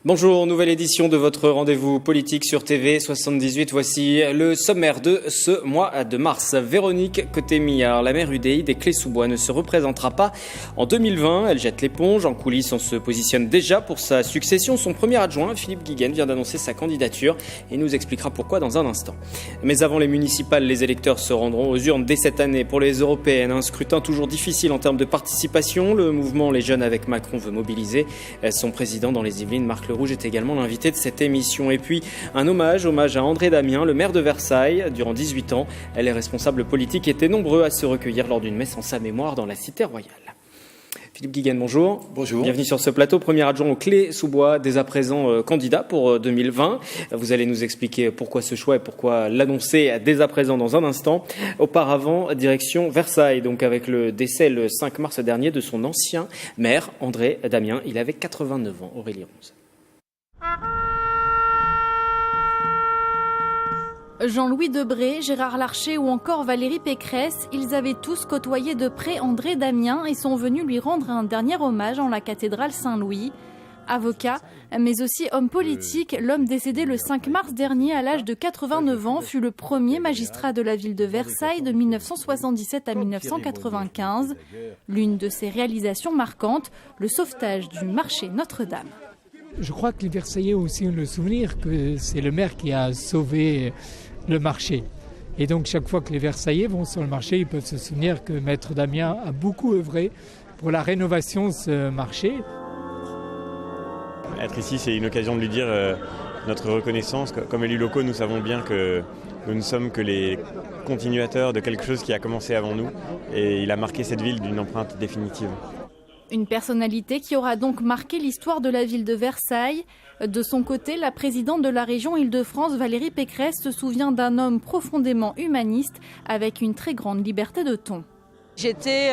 Bonjour, nouvelle édition de votre rendez-vous politique sur TV78. Voici le sommaire de ce mois de mars. Véronique Cotey-Millard, la maire UDI des Clés-sous-Bois, ne se représentera pas en 2020. Elle jette l'éponge. En coulisses, on se positionne déjà pour sa succession. Son premier adjoint, Philippe Guiguen, vient d'annoncer sa candidature et nous expliquera pourquoi dans un instant. Mais avant les municipales, les électeurs se rendront aux urnes dès cette année pour les européennes. Un scrutin toujours difficile en termes de participation. Le mouvement Les Jeunes avec Macron veut mobiliser son président dans les Yvelines, Marc Le Rouge, est également l'invité de cette émission. Et puis un hommage à André Damien, le maire de Versailles. Durant 18 ans, les responsables politiques étaient nombreux à se recueillir lors d'une messe en sa mémoire dans la cité royale. Philippe Guiguen, bonjour. Bonjour. Bienvenue sur ce plateau, premier adjoint aux Clés-sous-Bois, dès à présent candidat pour 2020. Vous allez nous expliquer pourquoi ce choix et pourquoi l'annoncer dès à présent dans un instant. Auparavant, direction Versailles, donc avec le décès le 5 mars dernier de son ancien maire, André Damien. Il avait 89 ans, Aurélie Ronze. Jean-Louis Debré, Gérard Larcher ou encore Valérie Pécresse, ils avaient tous côtoyé de près André Damien et sont venus lui rendre un dernier hommage en la cathédrale Saint-Louis. Avocat, mais aussi homme politique, l'homme décédé le 5 mars dernier à l'âge de 89 ans fut le premier magistrat de la ville de Versailles de 1977 à 1995. L'une de ses réalisations marquantes, le sauvetage du marché Notre-Dame. Je crois que les Versaillais ont aussi le souvenir que c'est le maire qui a sauvé le marché. Et donc chaque fois que les Versaillais vont sur le marché, ils peuvent se souvenir que Maître Damien a beaucoup œuvré pour la rénovation de ce marché. Être ici, c'est une occasion de lui dire notre reconnaissance. Comme élus locaux, nous savons bien que nous ne sommes que les continuateurs de quelque chose qui a commencé avant nous. Et il a marqué cette ville d'une empreinte définitive. Une personnalité qui aura donc marqué l'histoire de la ville de Versailles. De son côté, la présidente de la région Île-de-France, Valérie Pécresse, se souvient d'un homme profondément humaniste avec une très grande liberté de ton. J'étais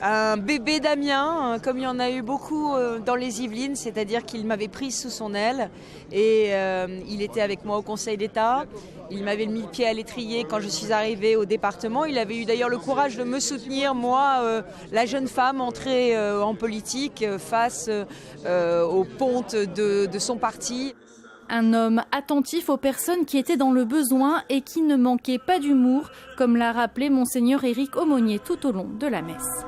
un bébé Damien, comme il y en a eu beaucoup dans les Yvelines, c'est-à-dire qu'il m'avait prise sous son aile et il était avec moi au Conseil d'État. Il m'avait mis le pied à l'étrier quand je suis arrivée au département. Il avait eu d'ailleurs le courage de me soutenir, moi, la jeune femme entrée en politique face aux pontes de son parti. Un homme attentif aux personnes qui étaient dans le besoin et qui ne manquait pas d'humour, comme l'a rappelé Monseigneur Éric Aumônier tout au long de la messe.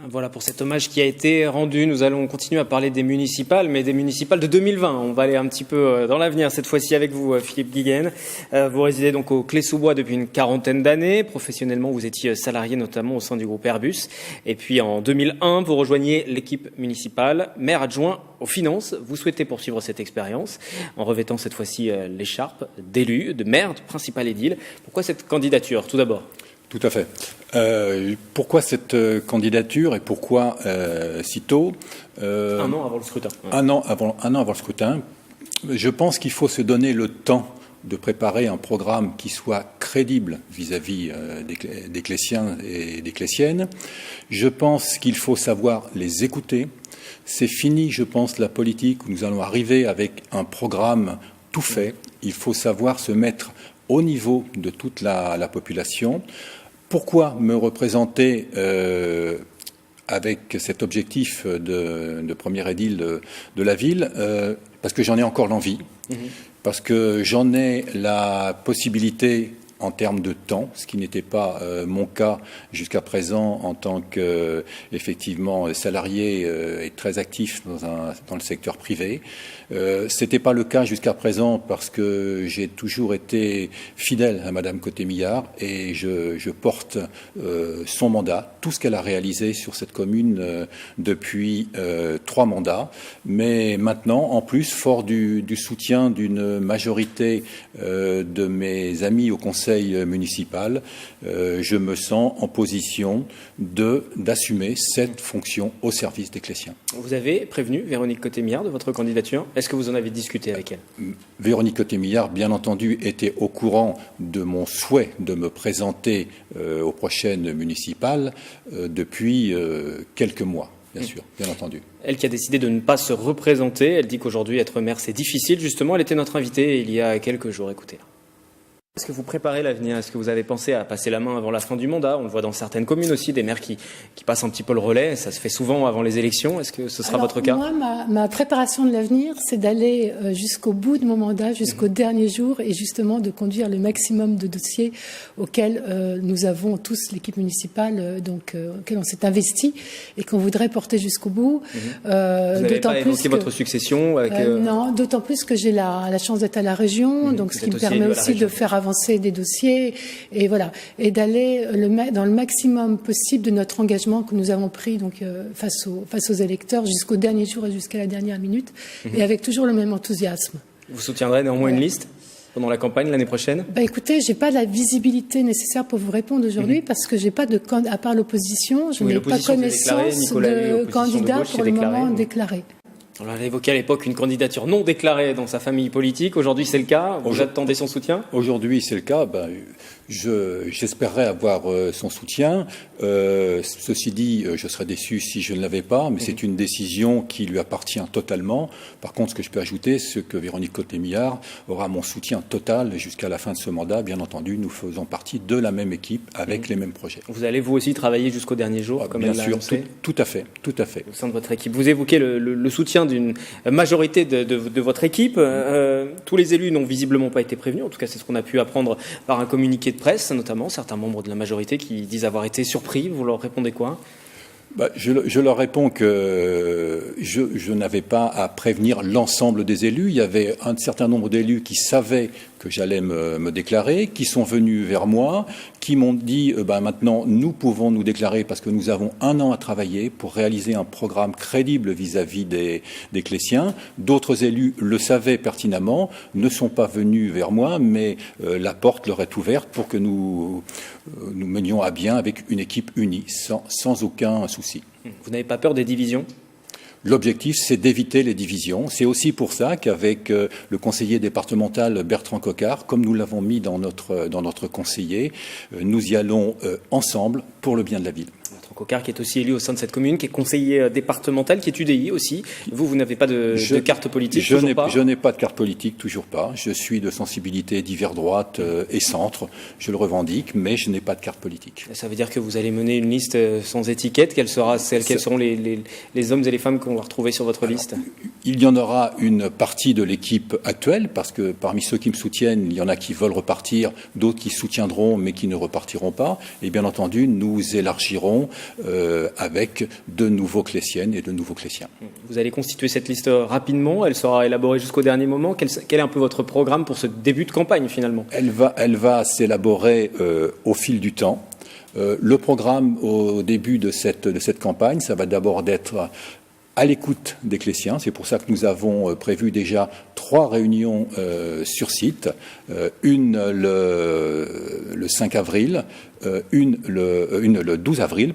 Voilà pour cet hommage qui a été rendu. Nous allons continuer à parler des municipales, mais des municipales de 2020. On va aller un petit peu dans l'avenir, cette fois-ci avec vous, Philippe Guiguen. Vous résidez donc aux Clés-sous-Bois depuis une quarantaine d'années. Professionnellement, vous étiez salarié notamment au sein du groupe Airbus. Et puis en 2001, vous rejoignez l'équipe municipale, maire adjoint aux finances. Vous souhaitez poursuivre cette expérience en revêtant cette fois-ci l'écharpe d'élu, de maire, de principal édile. Pourquoi cette candidature, tout d'abord ? Tout à fait. Pourquoi cette candidature et pourquoi si tôt Un an avant le scrutin. Ouais. Un an avant le scrutin. Je pense qu'il faut se donner le temps de préparer un programme qui soit crédible vis-à-vis des Clésiens et des Clésiennes. Je pense qu'il faut savoir les écouter. C'est fini, je pense, la politique où nous allons arriver avec un programme tout fait. Il faut savoir se mettre au niveau de toute la population. Pourquoi me représenter avec cet objectif de premier édile de la ville ? Parce que j'en ai encore l'envie, parce que j'en ai la possibilité en termes de temps, ce qui n'était pas mon cas jusqu'à présent en tant que effectivement salarié et très actif dans le secteur privé. C'était pas le cas jusqu'à présent parce que j'ai toujours été fidèle à Madame Cotey-Millard et je porte son mandat, tout ce qu'elle a réalisé sur cette commune depuis 3 mandats. Mais maintenant, en plus, fort du soutien d'une majorité de mes amis au conseil municipal, je me sens en position d'assumer cette fonction au service des Clésiens. Vous avez prévenu Véronique Cotey-Millard de votre candidature. Est-ce que vous en avez discuté avec elle ? Véronique Cotey-Millard, bien entendu, était au courant de mon souhait de me présenter aux prochaines municipales depuis quelques mois. Bien sûr, bien entendu. Elle qui a décidé de ne pas se représenter, elle dit qu'aujourd'hui être maire c'est difficile. Justement, elle était notre invitée il y a quelques jours. Écoutez-la. Est-ce que vous préparez l'avenir? Est-ce que vous avez pensé à passer la main avant la fin du mandat? On le voit dans certaines communes aussi, des maires qui passent un petit peu le relais. Ça se fait souvent avant les élections. Est-ce que ce sera votre cas? Moi, ma préparation de l'avenir, c'est d'aller jusqu'au bout de mon mandat, jusqu'au dernier jour, et justement de conduire le maximum de dossiers auxquels nous avons tous, l'équipe municipale, auquel on s'est investi et qu'on voudrait porter jusqu'au bout. Vous n'avez pas évoqué votre succession avec, Non, d'autant plus que j'ai la chance d'être à la région, donc ce qui me permet aussi de faire avancer des dossiers et voilà, et d'aller dans le maximum possible de notre engagement que nous avons pris donc face aux électeurs jusqu'au dernier jour et jusqu'à la dernière minute, et avec toujours le même enthousiasme. Vous soutiendrez néanmoins une liste pendant la campagne l'année prochaine? Écoutez, j'ai pas la visibilité nécessaire pour vous répondre aujourd'hui parce que j'ai pas à part l'opposition, je n'ai pas connaissance de candidats pour le moment déclarés. On avait évoqué à l'époque une candidature non déclarée dans sa famille politique. Aujourd'hui, c'est le cas. Vous attendez son soutien? Aujourd'hui, c'est le cas. J'espérerais avoir son soutien. Ceci dit, je serais déçu si je ne l'avais pas, mais c'est une décision qui lui appartient totalement. Par contre, ce que je peux ajouter, c'est que Véronique Cottet-Millard aura mon soutien total jusqu'à la fin de ce mandat. Bien entendu, nous faisons partie de la même équipe avec les mêmes projets. Vous allez vous aussi travailler jusqu'au dernier jour, comme bien elle l'a sûr, annoncé? tout à fait. Au sein de votre équipe. Vous évoquez le soutien d'une majorité de votre équipe. Tous les élus n'ont visiblement pas été prévenus. En tout cas, c'est ce qu'on a pu apprendre par un communiqué de presse, notamment certains membres de la majorité qui disent avoir été surpris. Vous leur répondez quoi? Je leur réponds que je n'avais pas à prévenir l'ensemble des élus. Il y avait un certain nombre d'élus qui savaient que j'allais me déclarer, qui sont venus vers moi, qui m'ont dit maintenant nous pouvons nous déclarer parce que nous avons 1 an à travailler pour réaliser un programme crédible vis-à-vis des Clésiens. D'autres élus le savaient pertinemment, ne sont pas venus vers moi, mais la porte leur est ouverte pour que nous menions à bien avec une équipe unie, sans aucun souci. Vous n'avez pas peur des divisions? L'objectif, c'est d'éviter les divisions. C'est aussi pour ça qu'avec le conseiller départemental Bertrand Coquart, comme nous l'avons mis dans notre conseiller, nous y allons ensemble pour le bien de la ville. Bertrand Coquart, qui est aussi élu au sein de cette commune, qui est conseiller départemental, qui est UDI aussi. Vous n'avez pas de carte politique? Je n'ai pas de carte politique, toujours pas. Je suis de sensibilité divers droite et centre. Je le revendique, mais je n'ai pas de carte politique. Ça veut dire que vous allez mener une liste sans étiquette. Quels seront les hommes et les femmes qu'on va retrouver sur votre liste? Il y en aura une partie de l'équipe actuelle, parce que parmi ceux qui me soutiennent, il y en a qui veulent repartir, d'autres qui soutiendront mais qui ne repartiront pas. Et bien entendu, nous élargirons avec de nouveaux Clésiennes et de nouveaux Clésiens. Vous allez constituer cette liste rapidement, elle sera élaborée jusqu'au dernier moment. Quel est un peu votre programme pour ce début de campagne finalement? Elle va s'élaborer au fil du temps. Le programme au début de cette campagne, ça va d'abord d'être à l'écoute des Clésiens. C'est pour ça que nous avons prévu déjà 3 réunions sur site, une le 5 avril, une le 12 avril,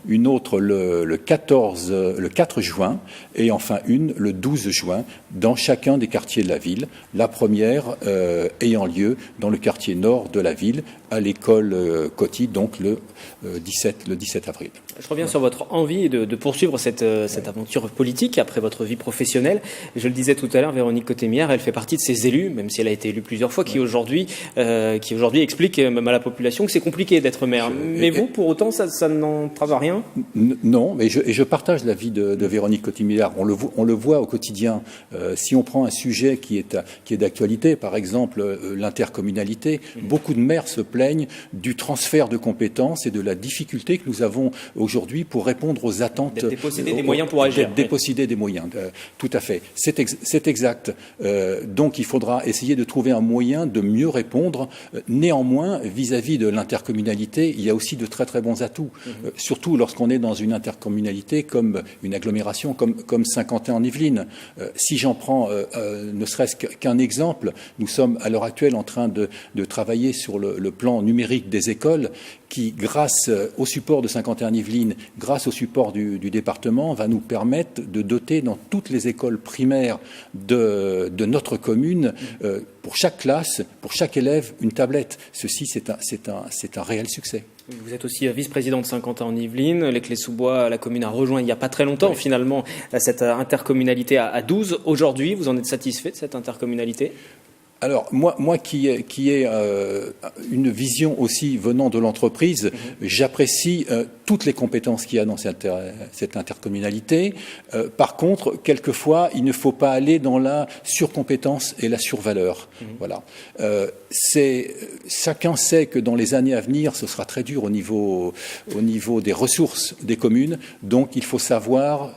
une autre le 4 juin et enfin une le 12 juin dans chacun des quartiers de la ville. La première ayant lieu dans le quartier nord de la ville, à l'école Coty, donc le 17 avril. Je reviens sur votre envie de poursuivre cette aventure politique après votre vie professionnelle. Je le disais tout à l'heure, Véronique Cottet-Millard, elle fait partie de ces élus, même si elle a été élue plusieurs fois, qui aujourd'hui expliquent même à la population que c'est compliqué d'être maire. Mais vous, pour autant, ça n'entrave à rien? Non, mais je partage l'avis de Véronique Cottet-Millard. On le voit au quotidien. Si on prend un sujet qui est d'actualité, par exemple l'intercommunalité, beaucoup de maires se plaignent du transfert de compétences et de la difficulté que nous avons aujourd'hui pour répondre aux attentes. D'être dépossédé des moyens pour agir. Dépossédé des moyens, tout à fait. C'est exact. Donc il faudra essayer de trouver un moyen de mieux répondre. Néanmoins, vis-à-vis de l'intercommunalité, il y a aussi de très très bons atouts. Surtout lorsqu'on est dans une intercommunalité comme une agglomération comme Saint-Quentin-en-Yvelines. Si j'en prends ne serait-ce qu'un exemple, nous sommes à l'heure actuelle en train de travailler sur le plan numérique des écoles qui, grâce au support de Saint-Quentin-en-Yvelines, grâce au support du département, va nous permettre de doter dans toutes les écoles primaires de notre commune, pour chaque classe, pour chaque élève, une tablette. Ceci, c'est un réel succès. Vous êtes aussi vice-président de Saint-Quentin-en-Yvelines. Les Clés-sous-Bois, la commune a rejoint il n'y a pas très longtemps, finalement, cette intercommunalité à 12. Aujourd'hui, vous en êtes satisfait de cette intercommunalité? Alors, moi qui ai une vision aussi venant de l'entreprise, j'apprécie toutes les compétences qu'il y a dans cette intercommunalité. Par contre, quelquefois, il ne faut pas aller dans la surcompétence et la survaleur. Voilà. Chacun sait que dans les années à venir, ce sera très dur au niveau des ressources des communes. Donc, il faut savoir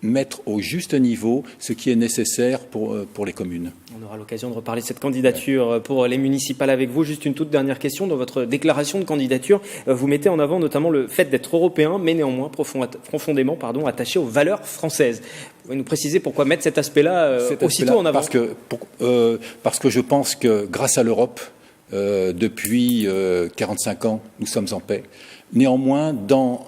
mettre au juste niveau ce qui est nécessaire pour les communes. On aura l'occasion de reparler de cette candidature pour les municipales avec vous. Juste une toute dernière question. Dans votre déclaration de candidature, vous mettez en avant notamment le fait d'être européen, mais néanmoins profondément attaché aux valeurs françaises. Vous pouvez nous préciser pourquoi mettre cet aspect-là aussitôt en avant? Parce que je pense que grâce à l'Europe, depuis 45 ans, nous sommes en paix. Néanmoins, dans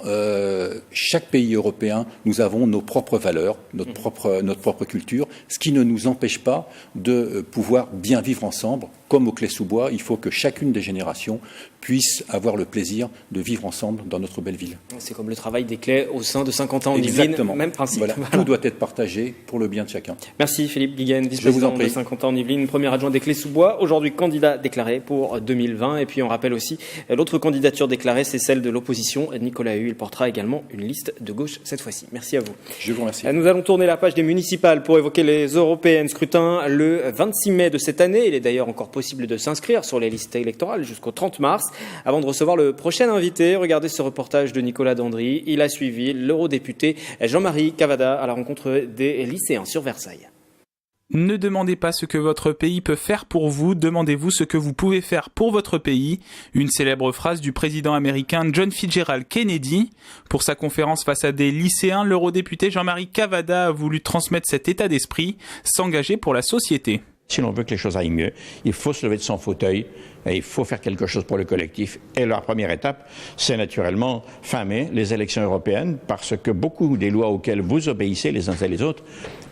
chaque pays européen, nous avons nos propres valeurs, notre propre culture, ce qui ne nous empêche pas de pouvoir bien vivre ensemble. Comme au Clé-sous-Bois, il faut que chacune des générations puisse avoir le plaisir de vivre ensemble dans notre belle ville. C'est comme le travail des clés au sein de Saint-Quentin-en-Yvelines. Exactement. Même principe. Voilà. Tout doit être partagé pour le bien de chacun. Merci Philippe Guiguen, vice-président de Saint-Quentin-en-Yvelines, premier adjoint des Clés-sous-Bois, aujourd'hui candidat déclaré pour 2020. Et puis on rappelle aussi l'autre candidature déclarée, c'est celle de l'opposition, Nicolas Hu. Il portera également une liste de gauche cette fois-ci. Merci à vous. Je vous remercie. Nous allons tourner la page des municipales pour évoquer les européennes. Scrutin le 26 mai de cette année. Il est d'ailleurs encore possible de s'inscrire sur les listes électorales jusqu'au 30 mars. Avant de recevoir le prochain invité, regardez ce reportage de Nicolas Dandry. Il a suivi l'eurodéputé Jean-Marie Cavada à la rencontre des lycéens sur Versailles. Ne demandez pas ce que votre pays peut faire pour vous, demandez-vous ce que vous pouvez faire pour votre pays. Une célèbre phrase du président américain John Fitzgerald Kennedy. Pour sa conférence face à des lycéens, l'eurodéputé Jean-Marie Cavada a voulu transmettre cet état d'esprit, s'engager pour la société. Si l'on veut que les choses aillent mieux, il faut se lever de son fauteuil et il faut faire quelque chose pour le collectif. Et la première étape, c'est naturellement fin mai, les élections européennes, parce que beaucoup des lois auxquelles vous obéissez les uns et les autres,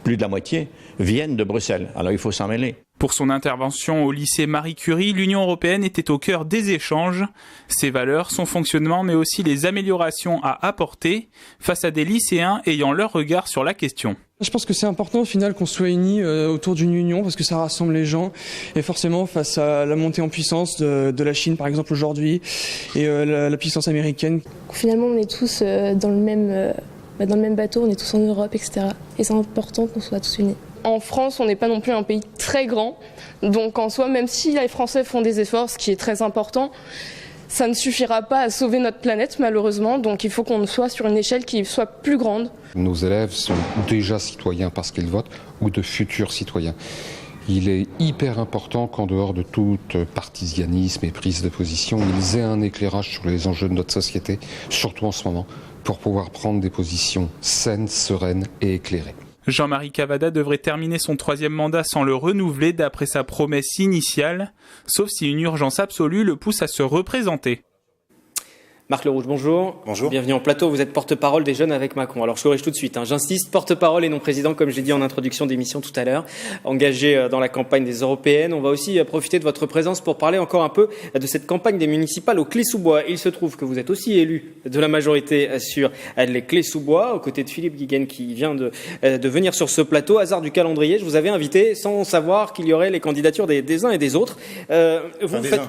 plus de la moitié, viennent de Bruxelles. Alors il faut s'en mêler. Pour son intervention au lycée Marie Curie, l'Union européenne était au cœur des échanges. Ses valeurs, son fonctionnement, mais aussi les améliorations à apporter face à des lycéens ayant leur regard sur la question. Je pense que c'est important au final qu'on soit unis autour d'une union parce que ça rassemble les gens et forcément face à la montée en puissance de la Chine par exemple aujourd'hui et la puissance américaine. Finalement on est tous dans le même bateau, on est tous en Europe, etc. Et c'est important qu'on soit tous unis. En France, on n'est pas non plus un pays très grand, donc en soi, même si les Français font des efforts, ce qui est très important, ça ne suffira pas à sauver notre planète malheureusement, donc il faut qu'on soit sur une échelle qui soit plus grande. Nos élèves sont déjà citoyens parce qu'ils votent ou de futurs citoyens. Il est hyper important qu'en dehors de tout partisanisme et prise de position, ils aient un éclairage sur les enjeux de notre société, surtout en ce moment, pour pouvoir prendre des positions saines, sereines et éclairées. Jean-Marie Cavada devrait terminer son 3e mandat sans le renouveler d'après sa promesse initiale, sauf si une urgence absolue le pousse à se représenter. Marc Lerouge, bonjour. Bonjour. Bienvenue en plateau, vous êtes porte-parole des Jeunes avec Macron. Alors je corrige tout de suite, j'insiste, porte-parole et non président, comme j'ai dit en introduction d'émission tout à l'heure, engagé dans la campagne des européennes. On va aussi profiter de votre présence pour parler encore un peu de cette campagne des municipales au Clé-sous-Bois. Il se trouve que vous êtes aussi élu de la majorité sur les Clés-sous-Bois, aux côtés de Philippe Guiguen qui vient de venir sur ce plateau. Hasard du calendrier, je vous avais invité sans savoir qu'il y aurait les candidatures des uns et des autres. Vous faites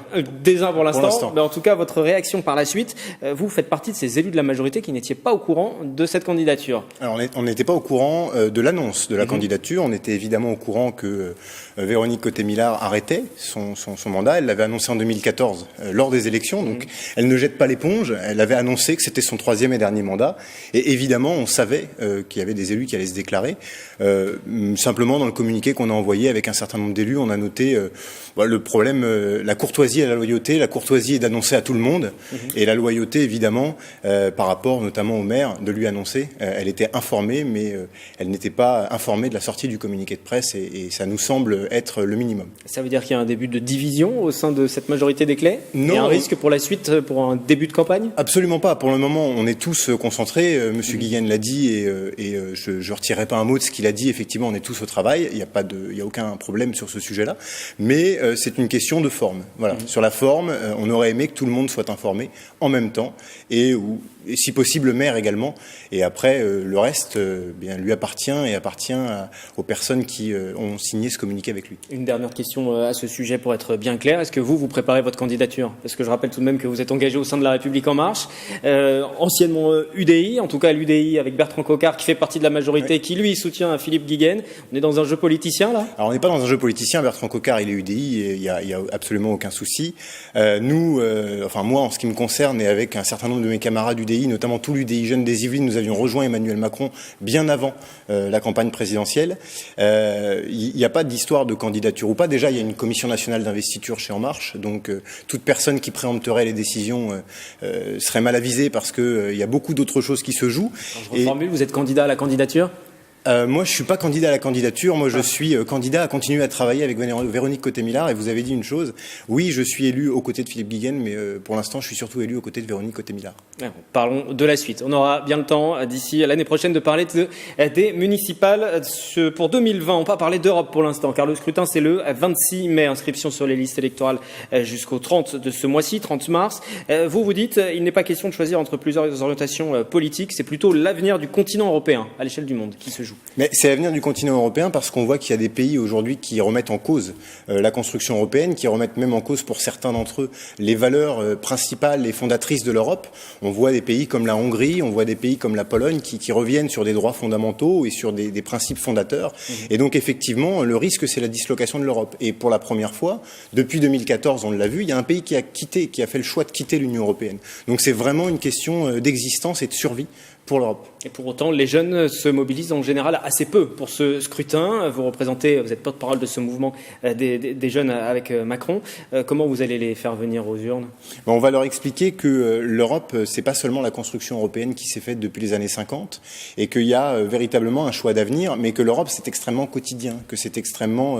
des uns pour l'instant, mais en tout cas votre réaction par la suite. Vous faites partie de ces élus de la majorité qui n'étiez pas au courant de cette candidature. Alors on n'était pas au courant de l'annonce de la candidature. On était évidemment au courant que Véronique Cottet-Millard arrêtait son mandat. Elle l'avait annoncé en 2014 lors des élections. Donc elle ne jette pas l'éponge. Elle avait annoncé que c'était son 3e et dernier mandat. Et évidemment, on savait qu'il y avait des élus qui allaient se déclarer. Simplement, dans le communiqué qu'on a envoyé avec un certain nombre d'élus, on a noté le problème, la courtoisie et la loyauté. La courtoisie est d'annoncer à tout le monde. Et la loyauté, évidemment, par rapport notamment au maire, de lui annoncer. Elle était informée, mais elle n'était pas informée de la sortie du communiqué de presse et ça nous semble être le minimum. Ça veut dire qu'il y a un début de division au sein de cette majorité des Clés ? Non. Il y a un risque pour la suite, pour un début de campagne ? Absolument pas. Pour le moment, on est tous concentrés. Monsieur Guiguen l'a dit et je retirerai pas un mot de ce qu'il a dit. Effectivement, on est tous au travail. Il n'y a aucun problème sur ce sujet-là. Mais c'est une question de forme. Voilà. Sur la forme, on aurait aimé que tout le monde soit informé en même temps et si possible le maire également. Et après, le reste lui appartient et appartient aux personnes qui ont signé ce communiqué avec avec lui. Une dernière question à ce sujet pour être bien clair. Est-ce que vous préparez votre candidature? Parce que je rappelle tout de même que vous êtes engagé au sein de La République En Marche, anciennement UDI, en tout cas l'UDI avec Bertrand Coquart qui fait partie de la majorité, qui lui soutient Philippe Guiguen. On est dans un jeu politicien là? Alors on n'est pas dans un jeu politicien. Bertrand Coquart il est UDI et il y a absolument aucun souci. Moi en ce qui me concerne et avec un certain nombre de mes camarades UDI, notamment tout l'UDI Jeunes des Yvelines, nous avions rejoint Emmanuel Macron bien avant la campagne présidentielle. Il n'y a pas d'histoire de candidature ou pas. Déjà, il y a une commission nationale d'investiture chez En Marche, donc toute personne qui préempterait les décisions serait mal avisée parce qu'il y a beaucoup d'autres choses qui se jouent. Alors, je reformule, vous êtes candidat à la candidature? Moi, je suis pas candidat à la candidature. Moi, je suis candidat à continuer à travailler avec Véronique Cotté-Millard. Et vous avez dit une chose. Oui, je suis élu aux côtés de Philippe Guiguen, mais pour l'instant, je suis surtout élu aux côtés de Véronique Cotté-Millard. Parlons de la suite. On aura bien le temps d'ici l'année prochaine de parler des municipales. Pour 2020, on va pas parler d'Europe pour l'instant, car le scrutin c'est le 26 mai. Inscription sur les listes électorales jusqu'au 30 de ce mois-ci, 30 mars. Vous dites, il n'est pas question de choisir entre plusieurs orientations politiques. C'est plutôt l'avenir du continent européen à l'échelle du monde qui se joue. Mais c'est l'avenir du continent européen parce qu'on voit qu'il y a des pays aujourd'hui qui remettent en cause la construction européenne, qui remettent même en cause pour certains d'entre eux les valeurs principales et fondatrices de l'Europe. On voit des pays comme la Hongrie, on voit des pays comme la Pologne qui reviennent sur des droits fondamentaux et sur des principes fondateurs. Et donc effectivement, le risque c'est la dislocation de l'Europe. Et pour la première fois, depuis 2014, on l'a vu, il y a un pays qui a fait le choix de quitter l'Union européenne. Donc c'est vraiment une question d'existence et de survie pour l'Europe. Et pour autant, les jeunes se mobilisent en général assez peu pour ce scrutin. Vous êtes porte-parole de ce mouvement des jeunes avec Macron. Comment vous allez les faire venir aux urnes? On va leur expliquer que l'Europe, c'est pas seulement la construction européenne qui s'est faite depuis les années 50 et qu'il y a véritablement un choix d'avenir, mais que l'Europe, c'est extrêmement quotidien, que c'est extrêmement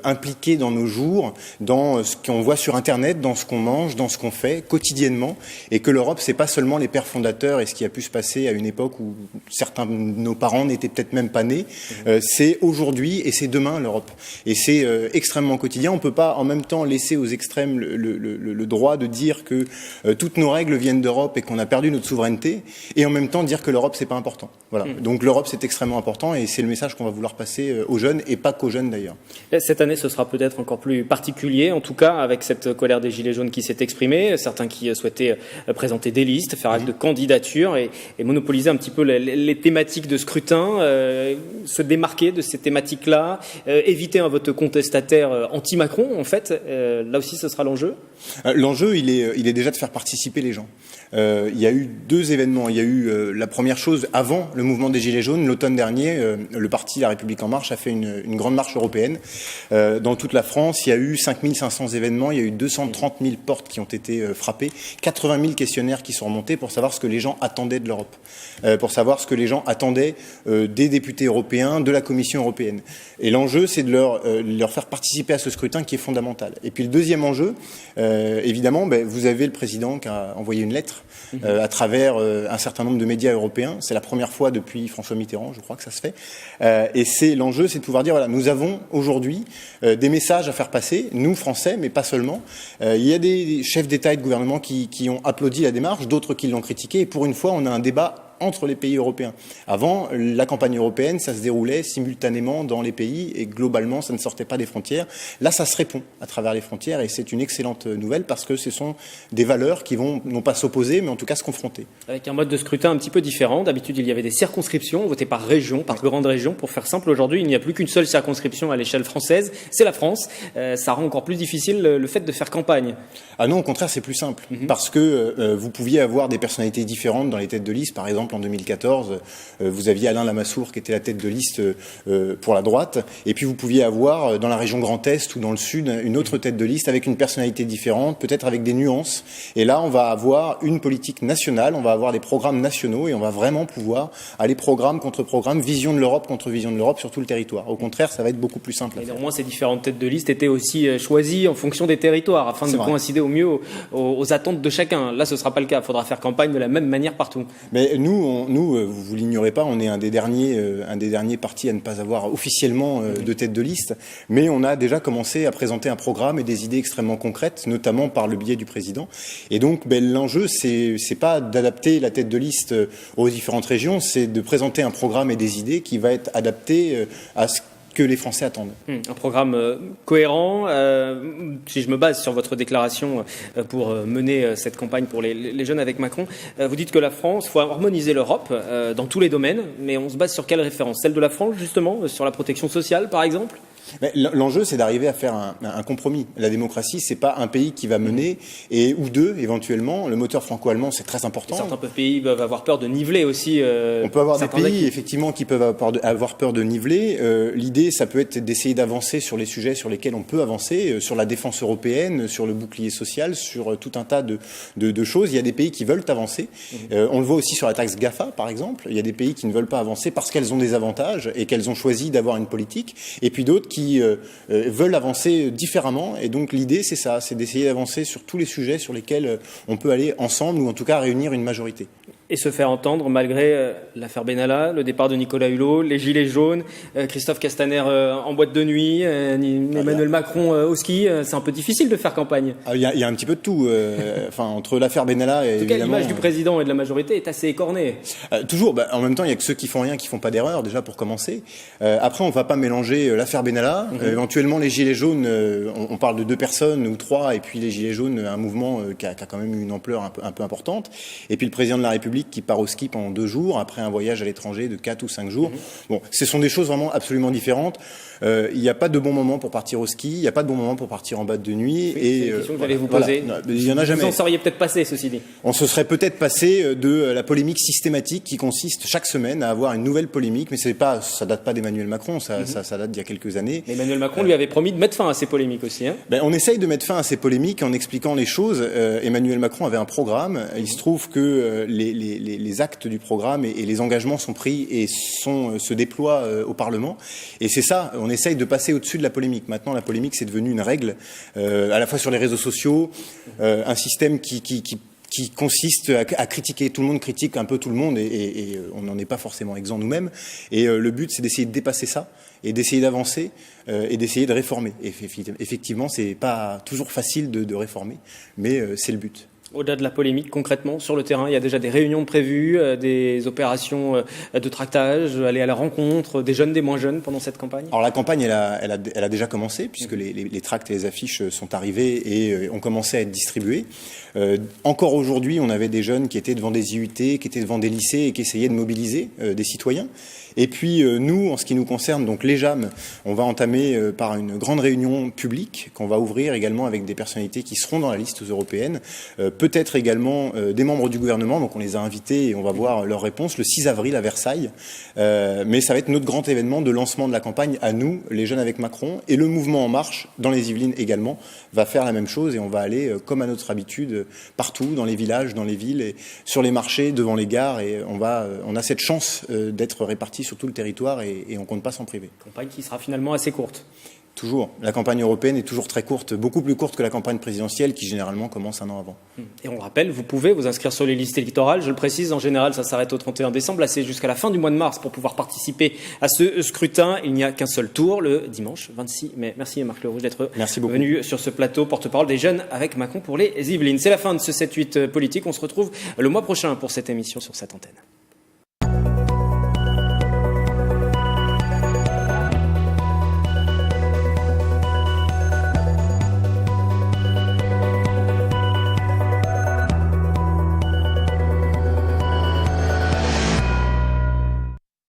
impliqué dans nos jours, dans ce qu'on voit sur Internet, dans ce qu'on mange, dans ce qu'on fait quotidiennement, et que l'Europe, c'est pas seulement les pères fondateurs et ce qui a pu se passer à une époque où certains de nos parents n'étaient peut-être même pas nés. C'est aujourd'hui et c'est demain l'Europe. Et c'est extrêmement quotidien. On ne peut pas en même temps laisser aux extrêmes le droit de dire que toutes nos règles viennent d'Europe et qu'on a perdu notre souveraineté, et en même temps dire que l'Europe c'est pas important. Voilà. Donc l'Europe c'est extrêmement important et c'est le message qu'on va vouloir passer aux jeunes et pas qu'aux jeunes d'ailleurs. Cette année ce sera peut-être encore plus particulier, en tout cas avec cette colère des Gilets jaunes qui s'est exprimée, certains qui souhaitaient présenter des listes, faire acte de candidature et monopoliser un petit peu les thématiques de scrutin, se démarquer de ces thématiques-là, éviter un vote contestataire anti-Macron, en fait. Là aussi, ce sera l'enjeu. L'enjeu, il est déjà de faire participer les gens. Il y a eu deux événements. Il y a eu la première chose, avant le mouvement des Gilets jaunes, l'automne dernier, le parti La République En Marche a fait une grande marche européenne. Dans toute la France, il y a eu 5500 événements, il y a eu 230 000 portes qui ont été frappées, 80 000 questionnaires qui sont remontés pour savoir ce que les gens attendaient de l'Europe, pour savoir ce que les gens attendaient des députés européens, de la Commission européenne. Et l'enjeu, c'est de leur faire participer à ce scrutin qui est fondamental. Et puis le deuxième enjeu, évidemment, vous avez le président qui a envoyé une lettre à travers un certain nombre de médias européens. C'est la première fois depuis François Mitterrand, je crois que ça se fait. Et l'enjeu, c'est de pouvoir dire, voilà, nous avons aujourd'hui des messages à faire passer, nous Français, mais pas seulement. Il y a des chefs d'État et de gouvernement qui ont applaudi la démarche, d'autres qui l'ont critiquée. Et pour une fois, on a un débat entre les pays européens. Avant, la campagne européenne, ça se déroulait simultanément dans les pays et globalement, ça ne sortait pas des frontières. Là, ça se répond à travers les frontières et c'est une excellente nouvelle parce que ce sont des valeurs qui vont non pas s'opposer, mais en tout cas se confronter. Avec un mode de scrutin un petit peu différent. D'habitude, il y avait des circonscriptions votées par région, par grande région. Pour faire simple, aujourd'hui, il n'y a plus qu'une seule circonscription à l'échelle française, c'est la France. Ça rend encore plus difficile le fait de faire campagne. Ah non, au contraire, c'est plus simple. Parce que vous pouviez avoir des personnalités différentes dans les têtes de liste. Par exemple, en 2014, vous aviez Alain Lamassoure qui était la tête de liste pour la droite. Et puis vous pouviez avoir dans la région Grand Est ou dans le Sud une autre tête de liste avec une personnalité différente, peut-être avec des nuances. Et là, on va avoir une politique nationale, on va avoir des programmes nationaux et on va vraiment pouvoir aller programme contre programme, vision de l'Europe contre vision de l'Europe sur tout le territoire. Au contraire, ça va être beaucoup plus simple. Et néanmoins, ces différentes têtes de liste étaient aussi choisies en fonction des territoires afin de coïncider au mieux aux attentes de chacun. Là, ce ne sera pas le cas. Il faudra faire campagne de la même manière partout. Mais nous, vous l'ignorez pas, on est un des derniers partis à ne pas avoir officiellement de tête de liste, mais on a déjà commencé à présenter un programme et des idées extrêmement concrètes, notamment par le biais du président. Et donc, l'enjeu, c'est pas d'adapter la tête de liste aux différentes régions, c'est de présenter un programme et des idées qui va être adapté à ce que les Français attendent. Un programme cohérent. Si je me base sur votre déclaration pour mener cette campagne pour les jeunes avec Macron, vous dites que la France, il faut harmoniser l'Europe dans tous les domaines, mais on se base sur quelle référence? Celle de la France, justement, sur la protection sociale, par exemple? L'enjeu, c'est d'arriver à faire un compromis. La démocratie, c'est pas un pays qui va mener, ou deux, éventuellement. Le moteur franco-allemand, c'est très important. Et certains pays peuvent avoir peur de niveler aussi. On peut avoir des pays, effectivement, qui peuvent avoir peur de niveler. L'idée, ça peut être d'essayer d'avancer sur les sujets sur lesquels on peut avancer, sur la défense européenne, sur le bouclier social, sur tout un tas de choses. Il y a des pays qui veulent avancer. On le voit aussi sur la taxe GAFA, par exemple. Il y a des pays qui ne veulent pas avancer parce qu'elles ont des avantages et qu'elles ont choisi d'avoir une politique. Et puis d'autres qui veulent avancer différemment. Et donc l'idée, c'est ça, c'est d'essayer d'avancer sur tous les sujets sur lesquels on peut aller ensemble, ou en tout cas réunir une majorité. Et se faire entendre malgré l'affaire Benalla, le départ de Nicolas Hulot, les Gilets jaunes, Christophe Castaner en boîte de nuit, Emmanuel Macron au ski. C'est un peu difficile de faire campagne. Il y a un petit peu de tout. Entre l'affaire Benalla et en tout cas, l'image du président et de la majorité est assez écornée. Toujours. En même temps, il y a que ceux qui font rien, qui font pas d'erreur, déjà pour commencer. Après, on va pas mélanger l'affaire Benalla, éventuellement les Gilets jaunes. On parle de 2 personnes ou 3, et puis les Gilets jaunes, un mouvement qui a quand même une ampleur un peu importante. Et puis le président de la République qui part au ski pendant 2 jours après un voyage à l'étranger de 4 ou 5 jours. Bon, ce sont des choses vraiment absolument différentes. Il n'y a pas de bon moment pour partir au ski, il n'y a pas de bon moment pour partir en boîte de nuit. Oui, c'est une question que j'allais vous poser. Voilà. Il y en a jamais. Vous en seriez peut-être passé, ceci dit. On se serait peut-être passé de la polémique systématique qui consiste chaque semaine à avoir une nouvelle polémique, mais ça date pas d'Emmanuel Macron, ça date d'il y a quelques années. Mais Emmanuel Macron lui avait promis de mettre fin à ces polémiques aussi. On essaye de mettre fin à ces polémiques en expliquant les choses. Emmanuel Macron avait un programme. Il se trouve que les actes du programme et les engagements sont pris et se déploient au Parlement. Et c'est ça, on essaye de passer au-dessus de la polémique. Maintenant, la polémique, c'est devenu une règle, à la fois sur les réseaux sociaux, un système qui consiste à critiquer. Tout le monde critique un peu tout le monde et on n'en est pas forcément exempt nous-mêmes. Et le but, c'est d'essayer de dépasser ça et d'essayer d'avancer et d'essayer de réformer. Et effectivement, c'est pas toujours facile de réformer, mais c'est le but. Au-delà de la polémique, concrètement, sur le terrain, il y a déjà des réunions prévues, des opérations de tractage, aller à la rencontre des jeunes, des moins jeunes pendant cette campagne? Alors la campagne, elle a déjà commencé, puisque les tracts et les affiches sont arrivés et ont commencé à être distribués. Encore aujourd'hui, on avait des jeunes qui étaient devant des IUT, qui étaient devant des lycées et qui essayaient de mobiliser des citoyens. Et puis nous, en ce qui nous concerne, donc les JAM, on va entamer par une grande réunion publique qu'on va ouvrir également avec des personnalités qui seront dans la liste européenne, peut-être également des membres du gouvernement, donc on les a invités et on va voir leurs réponses le 6 avril à Versailles. Mais ça va être notre grand événement de lancement de la campagne à nous, les jeunes avec Macron, et le mouvement En Marche, dans les Yvelines également, va faire la même chose et on va aller, comme à notre habitude, partout, dans les villages, dans les villes, et sur les marchés, devant les gares, et on a cette chance d'être répartis sur tout le territoire et on ne compte pas s'en priver. Campagne qui sera finalement assez courte. Toujours. La campagne européenne est toujours très courte, beaucoup plus courte que la campagne présidentielle qui généralement commence 1 an avant. Et on le rappelle, vous pouvez vous inscrire sur les listes électorales. Je le précise, en général, ça s'arrête au 31 décembre. Là, c'est jusqu'à la fin du mois de mars pour pouvoir participer à ce scrutin. Il n'y a qu'un seul tour, le dimanche 26 mai. Merci Marc Le Rouge d'être venu sur ce plateau, porte-parole des jeunes avec Macron pour les Yvelines. C'est la fin de ce 7-8 politique. On se retrouve le mois prochain pour cette émission sur cette antenne.